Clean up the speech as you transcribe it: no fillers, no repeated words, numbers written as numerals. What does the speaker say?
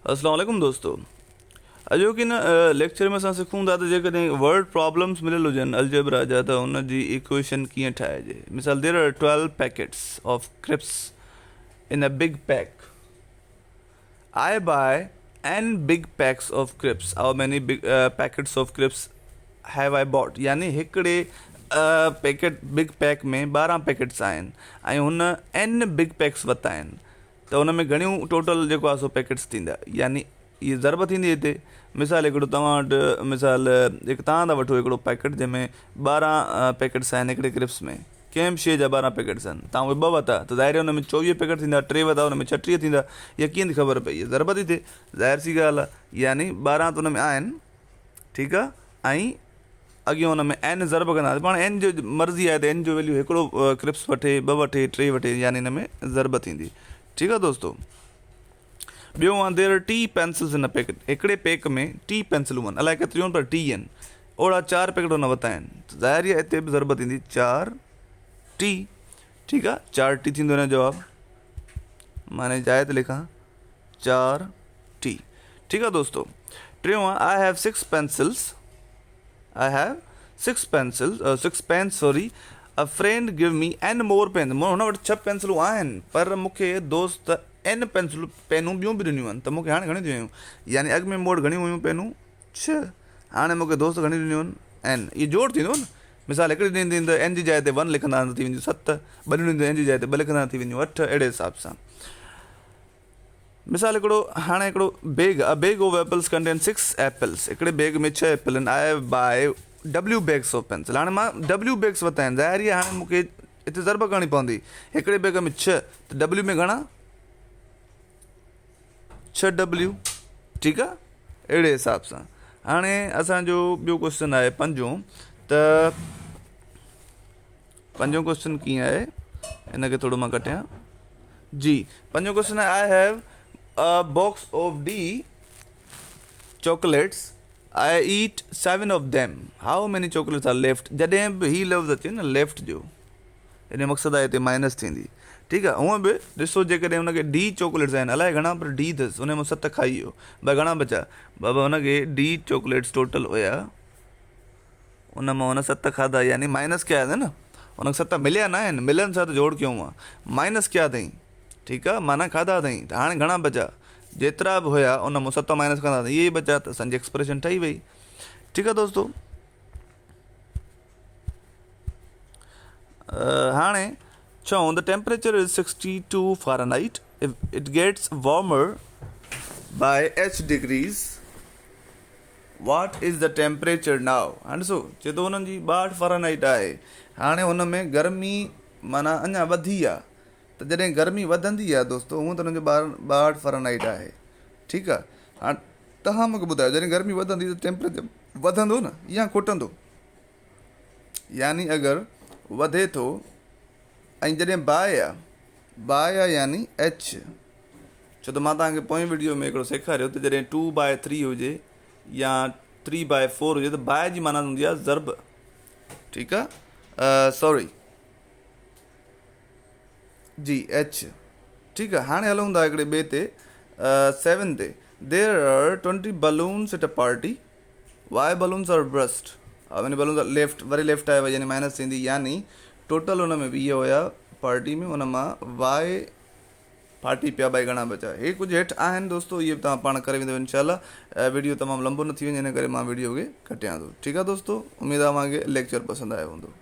अस्सलाम वालेकुम दोस्तों। अॼो की न लेक्चर में असां सिखूं था त जेकॾहिं वर्ड प्रॉब्लम्स मिलियल हुजनि अलजेब्रा जा त हुन जी इक्वेशन कीअं ठाहिजे। मिसाल there are 12 packets of crisps in a big pack. I buy n big packs of crisps. How many big packets of crisps have I bought? यानी हिकिड़े पैकेट बिग पैक में 12 पैकेट्स आहिनि ऐं हुन n बिग पैक्स वरिता आहिनि त हुन में घणियूं टोटल जेको आहे सो पैकेट्स थींदा। यानी इहा ज़रब थींदी हिते। मिसाल हिकिड़ो तव्हां वटि मिसाल हिकु तव्हां था वठो हिकिड़ो पैकेट जंहिंमें 12 पैकेट्स आहिनि हिकिड़े क्रिप्स में। कंहिं बि शइ जा 12 पैकेट्स आहिनि, तव्हां उहे 2 वरिता त ज़ाहिर हुन में 24 पैकेट थींदा, 3 वरिता हुन में 36 थींदा। इहा कीअं थी ख़बर पई? इहा ज़रब थी थिए, ज़ाहिर सी ॻाल्हि आहे। यानी 12 त हुन में आहिनि, ठीकु आहे, ऐं अॻियां हुन में n ज़रब कंदासीं। पाण n जो मर्ज़ी आहे त n जो वैल्यू हिकिड़ो क्रिप्स वठे, 2 वठे, 3 वठे, यानी हिन में ज़रब थींदी। ठीकु आहे दोस्तो। ॿियो आहे देयर आर टी पेंसिल्स इन अ पैकेट। हिकिड़े पैक में टी पेंसिलूं आहिनि, अलाए केतिरियूं आहिनि पर टी आहिनि। ओड़ा 4 पैकेट हुन वरिता आहिनि त ज़ाहिर आहे हिते बि ज़रब थींदी 4 टी। ठीकु आहे, 4 टी थींदो हिन जो जवाबु। माने जाइ ते लिखां 4 टी। ठीकु आहे दोस्तो। टियों आहे I have 6 pencils. I have 6 pencils 6 pens sorry. A friend give me an more pen. हुन वटि 6 पेंसिलूं आहिनि पर मूंखे दोस्त एन पेनूं ॿियूं बि ॾिनियूं आहिनि। त मूंखे हाणे घणियूं थी वियूं? यानी अॻु में मूं वटि घणियूं हुयूं पेनूं? 6। हाणे मूंखे दोस्त घणियूं ॾिनियूं आहिनि? एन। इहो जोड़ थींदो न। मिसाल हिकिड़ी ॾींदी त एन जी जाइ ते 1 लिखंदा थी वेंदियूं 7, ॿ ॾींदियूं एन जी जाइ ते 2 लिखंदा थी वेंदियूं 8। अहिड़े हिसाब सां मिसाल हिकिड़ो हाणे हिकिड़ो bag, a bag of apples contain 6 apples. हिकिड़े बैग में 6 एपल आहिनि। I buy W bags of pencil. हाणे मां W बैग्स वरिता आहिनि, ज़ाहिर आहे हाणे मूंखे हिते ज़रब करणी पवंदी। हिकिड़े बैग में 6 त W में घणा? 6 W। ठीकु आहे, अहिड़े हिसाब सां। हाणे असांजो ॿियो क्वेश्चन आहे पंजों। त पंजों क्वेश्चन कीअं आहे, हिनखे थोरो मां कटियां जी। पंजों क्वेश्चन आहे I have a box of D chocolates. I eat 7 of them. How many chocolates are left. जॾहिं बि ही लफ़्ज़ अचे न लेफ्ट जो, हिन मक़सदु आहे हिते माइनस थींदी। ठीकु आहे। हूअं बि ॾिसो जेकॾहिं हुनखे D चॉकलेट्स आहिनि, अलाए घणा पर D अथसि, हुन मां 7 खाई वियो, भई घणा बचा? बाबा हुनखे D चॉकलेट्स टोटल हुया, उन मां हुन 7 खाधा, यानी माइनस कया अथई न। हुनखे 7 मिलिया न आहिनि, मिलनि सां त जोड़ कयूं आहे, माइनस कया अथई। ठीकु आहे, माना खाधा अथई। त हाणे घणा बचा? जेतिरा बि हुया उन मां 7 माइनस कंदा इहे ई बचा, त असांजी एक्सप्रेशन ठही वई। ठीकु आहे दोस्तो। हाणे चऊं the temperature is 62 Fahrenheit. If it gets warmer by h degrees, what is the temperature now? हाणे ॾिसो चए थो हुननि जी 62 Fahrenheit आहे। हाणे हुन में गर्मी माना अञा वधी आहे। त जॾहिं गर्मी वधंदी आहे दोस्तो, हूअं त हुननि जो 62 Fahrenheit आहे। ठीकु आहे। हाणे तव्हां मूंखे ॿुधायो, जॾहिं गर्मी वधंदी त टेम्परेचर वधंदो न या खुटंदो? यानी अगरि वधे थो ऐं जॾहिं बाहि आहे यानी H। छो त मां तव्हांखे पोएं वीडियो में हिकिड़ो सेखारियो त जॾहिं 2/3 हुजे या 3/4 हुजे त बाहि जी माना हूंदी आहे ज़रब। ठीकु आहे, सॉरी जी H। ठीकु आहे। हाणे हलूं था हिकिड़े ॿिए ते 7 ते। There are 20 balloons at a party. Why balloons are burst? यानी बलून्स लेफ्ट, वरी लेफ्ट आहे यानी माइनस थींदी। यानी टोटल हुन में 20 हुया पार्टी में, हुन मां वाए फाटी पिया, भई घणा बचा। हे कुझु हेठि आहिनि दोस्तो, इहे तव्हां पाण करे वेंदो इंशाल्लाह। वीडियो तमामु लंबो न थी वञे, हिन करे मां वीडियो खे कटियां थो। ठीकु आहे दोस्तो। उमेदु आहे मूंखे लेक्चर पसंदि आयो हूंदो।